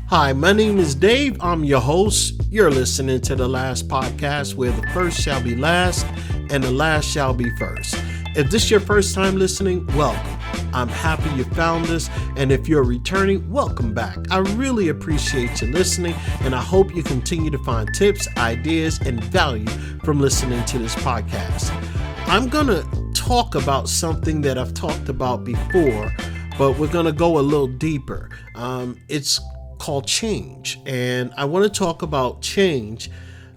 Hi, my name is Dave. I'm your host. You're listening to the last podcast where the first shall be last and the last shall be first. If this is your first time listening, welcome. I'm happy you found this, and if you're returning, welcome back. I really appreciate you listening, and I hope you continue to find tips, ideas, and value from listening to this podcast. I'm going to talk about something that I've talked about before, but we're going to go a little deeper. It's called change, and I want to talk about change.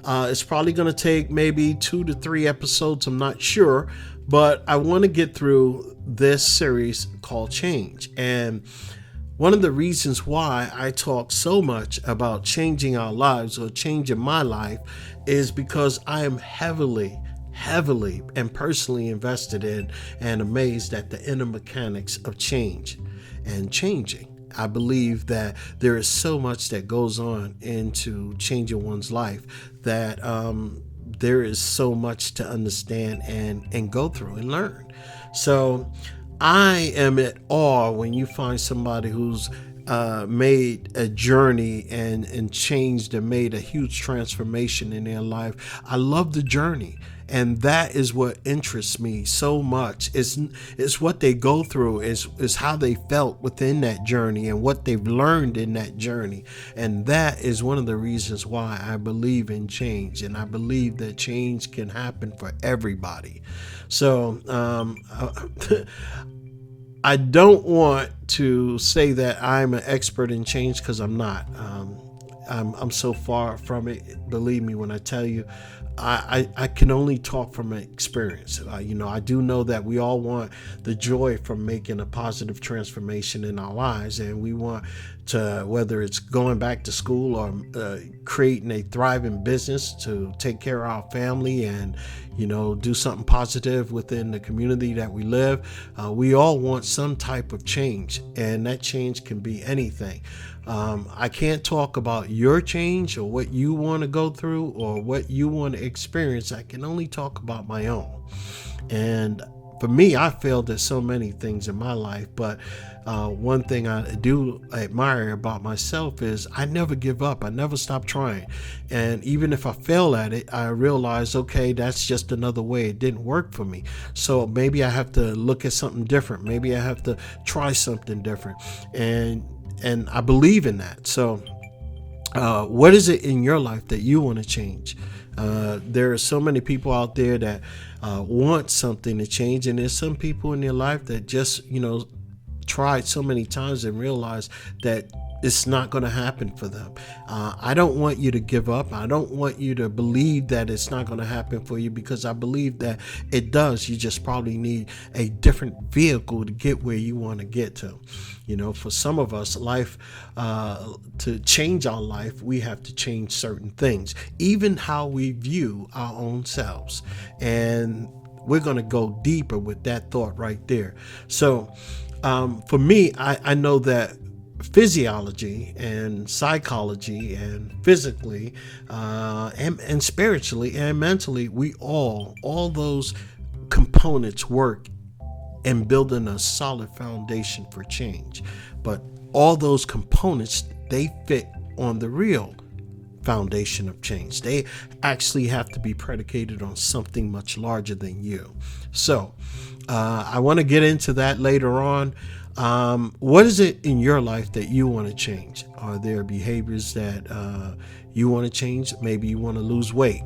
It's probably going to take maybe 2 to 3 episodes, I'm not sure, but I want to get through this series called Change. And one of the reasons why I talk so much about changing our lives or changing my life is because I am heavily and personally invested in and amazed at the inner mechanics of change and changing. I believe that there is so much that goes on into changing one's life that there is so much to understand and go through and learn. So I am at awe when you find somebody who's made a journey and changed and made a huge transformation in their life. I love the journey. And that is what interests me so much. It's what they go through, is how they felt within that journey and what they've learned in that journey. And that is one of the reasons why I believe in change. And I believe that change can happen for everybody. So I don't want to say that I'm an expert in change, because I'm not. I'm so far from it. Believe me when I tell you, I can only talk from experience. I do know that we all want the joy from making a positive transformation in our lives, and we want to, whether it's going back to school or creating a thriving business to take care of our family and do something positive within the community that we live. We all want some type of change, and that change can be anything. I can't talk about your change or what you want to go through or what you want to experience. I can only talk about my own. And for me, I failed at so many things in my life, but one thing I do admire about myself is I never give up. I never stop trying. And even if I fail at it, I realize, okay, that's just another way. It didn't work for me. So maybe I have to look at something different. Maybe I have to try something different. And I believe in that. So what is it in your life that you want to change? There are so many people out there that want something to change, and there's some people in their life that just tried so many times and realized that it's not going to happen for them. I don't want you to give up. I don't want you to believe that it's not going to happen for you, because I believe that it does. You just probably need a different vehicle to get where you want to get to. For some of us, life, to change our life, we have to change certain things, even how we view our own selves. And we're going to go deeper with that thought right there. So for me, I know that physiology and psychology and physically and spiritually and mentally, we all those components work in building a solid foundation for change. But all those components, they fit on the real foundation of change. They actually have to be predicated on something much larger than you. So I want to get into that later on. What is it in your life that you want to change? Are there behaviors that you want to change? Maybe you want to lose weight.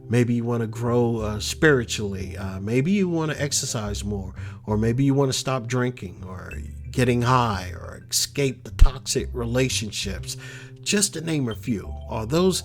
Maybe you want to grow spiritually. Maybe you want to exercise more, or maybe you want to stop drinking or getting high or escape the toxic relationships, just to name a few. Are those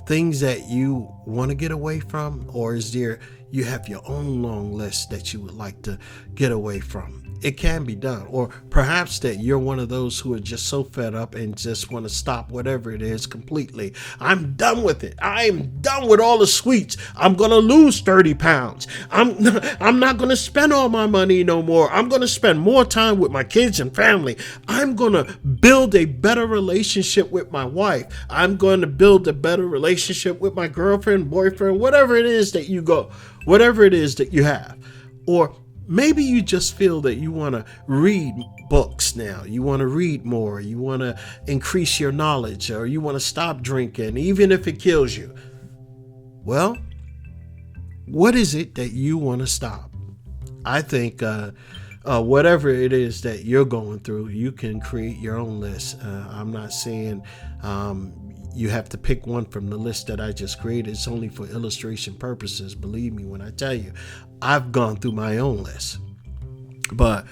things that you want to get away from, or is there you have your own long list that you would like to get away from? It can be done. Or perhaps that you're one of those who are just so fed up and just want to stop whatever it is completely. I'm done with it. I am done with all the sweets. I'm going to lose 30 pounds. I'm not going to spend all my money no more. I'm going to spend more time with my kids and family. I'm going to build a better relationship with my wife. I'm going to build a better relationship with my girlfriend, boyfriend, whatever it is that you have. Or Maybe you just feel that you want to read books now. You want to read more. You want to increase your knowledge, or you want to stop drinking, even if it kills you. Well, what is it that you want to stop? I think whatever it is that you're going through, you can create your own list. I'm not saying you have to pick one from the list that I just created. It's only for illustration purposes. Believe me when I tell you, I've gone through my own list. But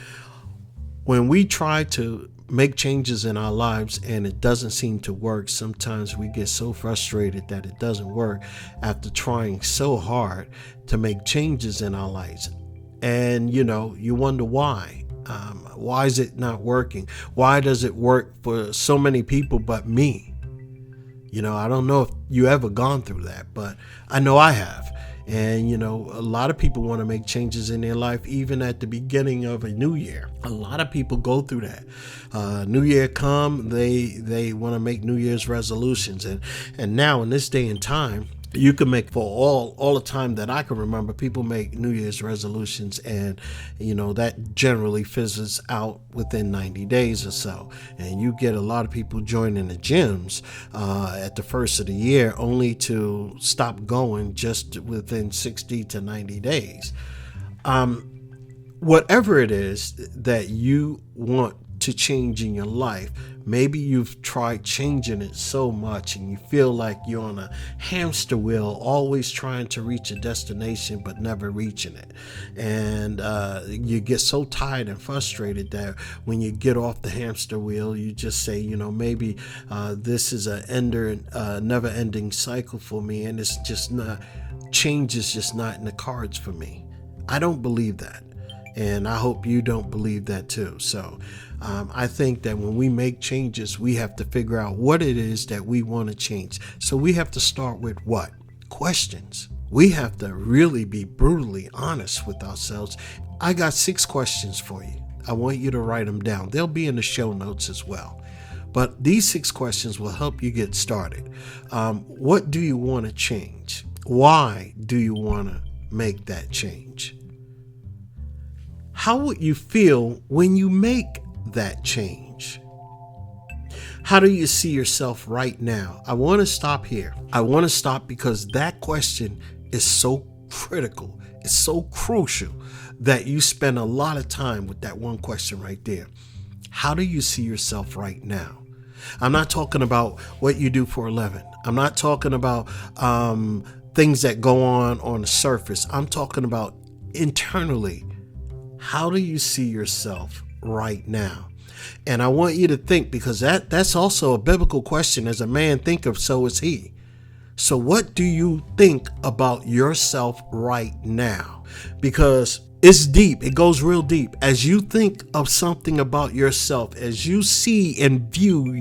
when we try to make changes in our lives and it doesn't seem to work, sometimes we get so frustrated that it doesn't work after trying so hard to make changes in our lives. And, you wonder why. Why is it not working? Why does it work for so many people but me? I don't know if you ever gone through that, but I know I have. And, a lot of people want to make changes in their life, even at the beginning of a new year. A lot of people go through that. New Year come, they want to make New Year's resolutions. And now in this day and time, you can make, for all the time that I can remember, people make New Year's resolutions, and that generally fizzles out within 90 days or so. And you get a lot of people joining the gyms at the first of the year, only to stop going just within 60 to 90 days. Whatever it is that you want to change in your life, maybe you've tried changing it so much and you feel like you're on a hamster wheel, always trying to reach a destination but never reaching it. And you get so tired and frustrated that when you get off the hamster wheel, you just say, maybe this is a never-ending cycle for me, and it's just not, change is just not in the cards for me. I don't believe that. And I hope you don't believe that too. So I think that when we make changes, we have to figure out what it is that we want to change. So we have to start with what? Questions. We have to really be brutally honest with ourselves. I got 6 questions for you. I want you to write them down. They'll be in the show notes as well. But these 6 questions will help you get started. What do you want to change? Why do you want to make that change? How would you feel when you make that change? How do you see yourself right now? I want to stop here. I want to stop because that question is so critical. It's so crucial that you spend a lot of time with that one question right there. How do you see yourself right now? I'm not talking about what you do for a living. I'm not talking about things that go on the surface. I'm talking about internally. How do you see yourself right now? And I want you to think, because that's also a biblical question. As a man thinketh, so is he. So what do you think about yourself right now? Because it's deep. It goes real deep. As you think of something about yourself, as you see and view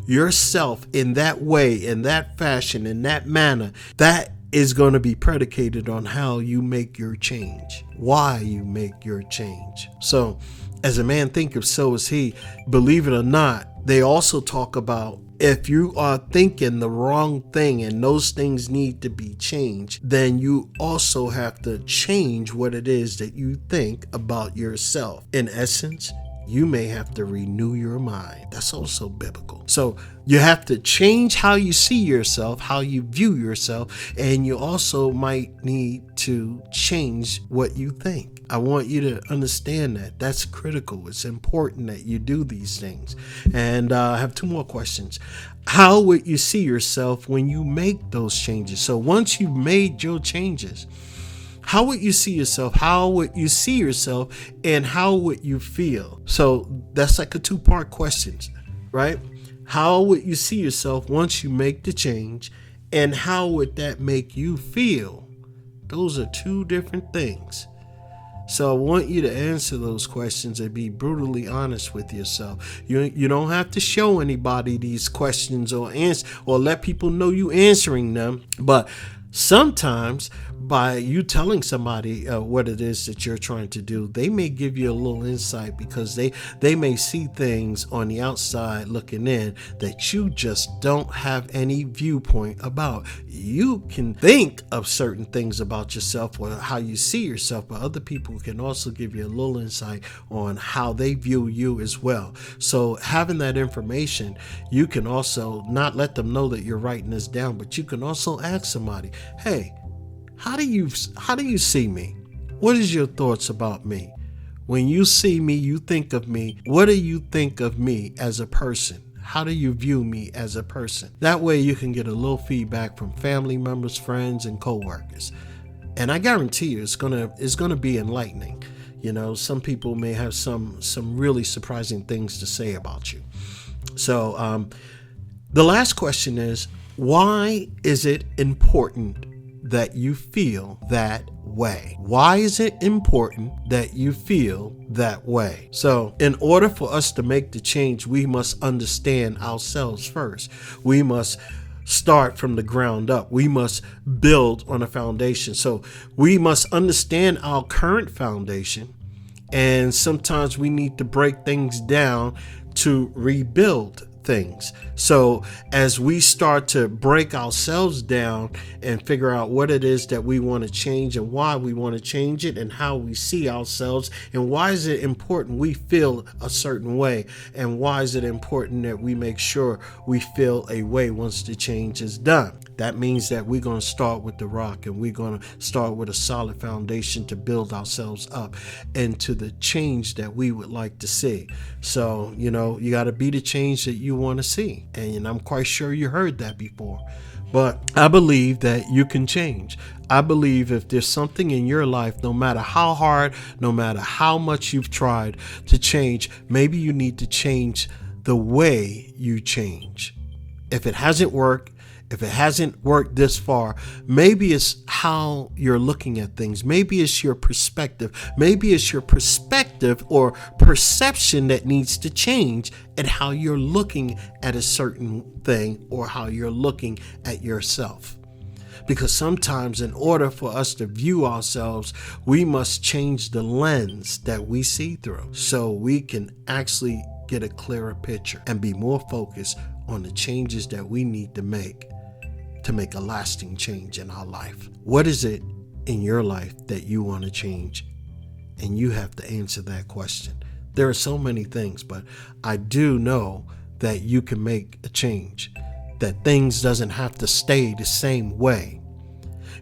yourself in that way, in that fashion, in that manner, that is going to be predicated on how you make your change, why you make your change. So, as a man thinketh, so is he. Believe it or not, they also talk about if you are thinking the wrong thing and those things need to be changed, then you also have to change what it is that you think about yourself. In essence, you may have to renew your mind. That's also biblical. So you have to change how you see yourself, how you view yourself, and you also might need to change what you think. I want you to understand that. That's critical. It's important that you do these things. And I have 2 more questions. How would you see yourself when you make those changes? So once you've made your changes, how would you see yourself? How would you see yourself? And how would you feel? So that's like a 2-part question, right? How would you see yourself once you make the change? And how would that make you feel? Those are 2 different things. So I want you to answer those questions and be brutally honest with yourself. You don't have to show anybody these questions or let people know you answering them. But sometimes by you telling somebody what it is that you're trying to do, they may give you a little insight, because they may see things on the outside looking in that you just don't have any viewpoint about. You can think of certain things about yourself or how you see yourself, but other people can also give you a little insight on how they view you as well. So having that information, you can also not let them know that you're writing this down, but you can also ask somebody, hey, how do you see me? What is your thoughts about me? When you see me, you think of me. What do you think of me as a person? How do you view me as a person? That way you can get a little feedback from family members, friends, and coworkers. And I guarantee you it's gonna be enlightening. You know, some people may have some really surprising things to say about you. So the last question is, why is it important that you feel that way? Why is it important that you feel that way? So in order for us to make the change, we must understand ourselves first. We must start from the ground up. We must build on a foundation. So we must understand our current foundation, and sometimes we need to break things down to rebuild things. So as we start to break ourselves down and figure out what it is that we want to change and why we want to change it and how we see ourselves and why is it important we feel a certain way and why is it important that we make sure we feel a way once the change is done. That means that we're going to start with the rock, and we're going to start with a solid foundation to build ourselves up into the change that we would like to see. So, you know, you got to be the change that you want to see. And I'm quite sure you heard that before. But I believe that you can change. I believe if there's something in your life, no matter how hard, no matter how much you've tried to change, maybe you need to change the way you change. If it hasn't worked this far, maybe it's how you're looking at things. Maybe it's your perspective. Maybe it's your perspective or perception that needs to change at how you're looking at a certain thing or how you're looking at yourself. Because sometimes in order for us to view ourselves, we must change the lens that we see through so we can actually get a clearer picture and be more focused on the changes that we need to make a lasting change in our life. What is it in your life that you want to change? And you have to answer that question. There are so many things, but I do know that you can make a change, that things doesn't have to stay the same way.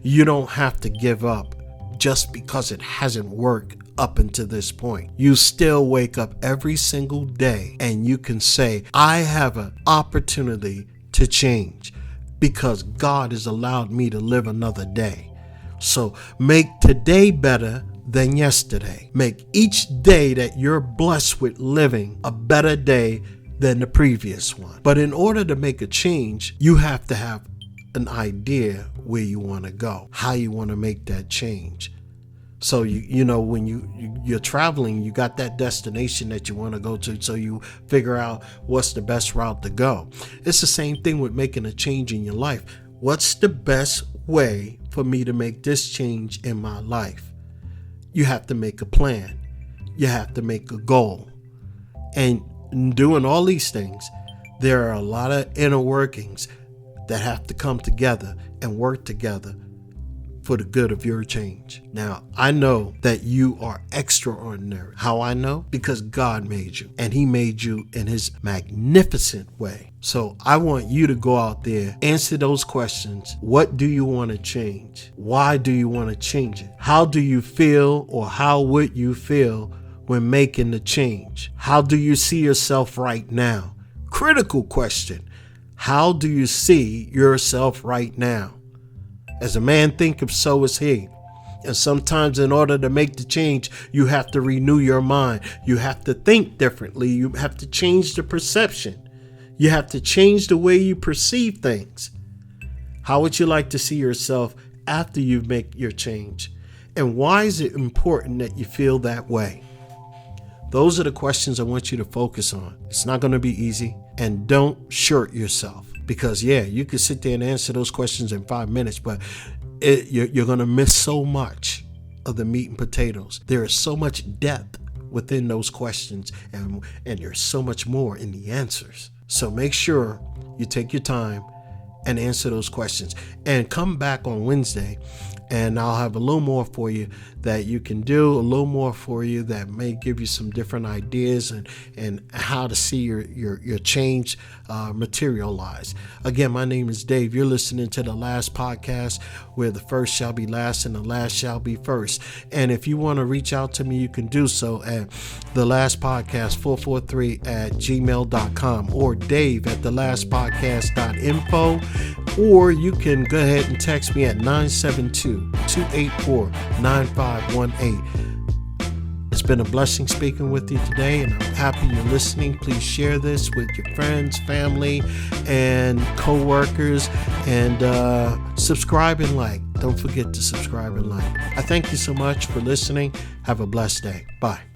You don't have to give up just because it hasn't worked up until this point. You still wake up every single day and you can say, I have an opportunity to change, because God has allowed me to live another day. So make today better than yesterday. Make each day that you're blessed with living a better day than the previous one. But in order to make a change, you have to have an idea where you want to go, how you want to make that change. So you know when you're traveling, you got that destination that you want to go to, so you figure out what's the best route to go. It's the same thing with making a change in your life. What's the best way for me to make this change in my life? You have to make a plan. You have to make a goal. And in doing all these things, there are a lot of inner workings that have to come together and work together for the good of your change. Now, I know that you are extraordinary. How I know? Because God made you, and He made you in His magnificent way. So I want you to go out there, answer those questions. What do you want to change? Why do you want to change it? How do you feel, or how would you feel when making the change? How do you see yourself right now? Critical question. How do you see yourself right now? As a man thinketh, so is he. And sometimes in order to make the change, you have to renew your mind. You have to think differently. You have to change the perception. You have to change the way you perceive things. How would you like to see yourself after you make your change? And why is it important that you feel that way? Those are the questions I want you to focus on. It's not going to be easy. And don't short yourself. Because, yeah, you can sit there and answer those questions in 5 minutes, but you're going to miss so much of the meat and potatoes. There is so much depth within those questions, and there's so much more in the answers. So make sure you take your time and answer those questions, and come back on Wednesday, and I'll have a little more for you that you can do, a little more for you that may give you some different ideas and how to see your change materialize. Again, my name is Dave. You're listening to The Last Podcast, where the first shall be last and the last shall be first. And if you want to reach out to me, you can do so at thelastpodcast443@gmail.com or dave@thelastpodcast.info, or you can go ahead and text me at 972-284-9518. It's been a blessing speaking with you today, and I'm happy you're listening. Please share this with your friends, family, and co-workers, and subscribe and like. Don't forget to subscribe and like. I thank you so much for listening. Have a blessed day. Bye.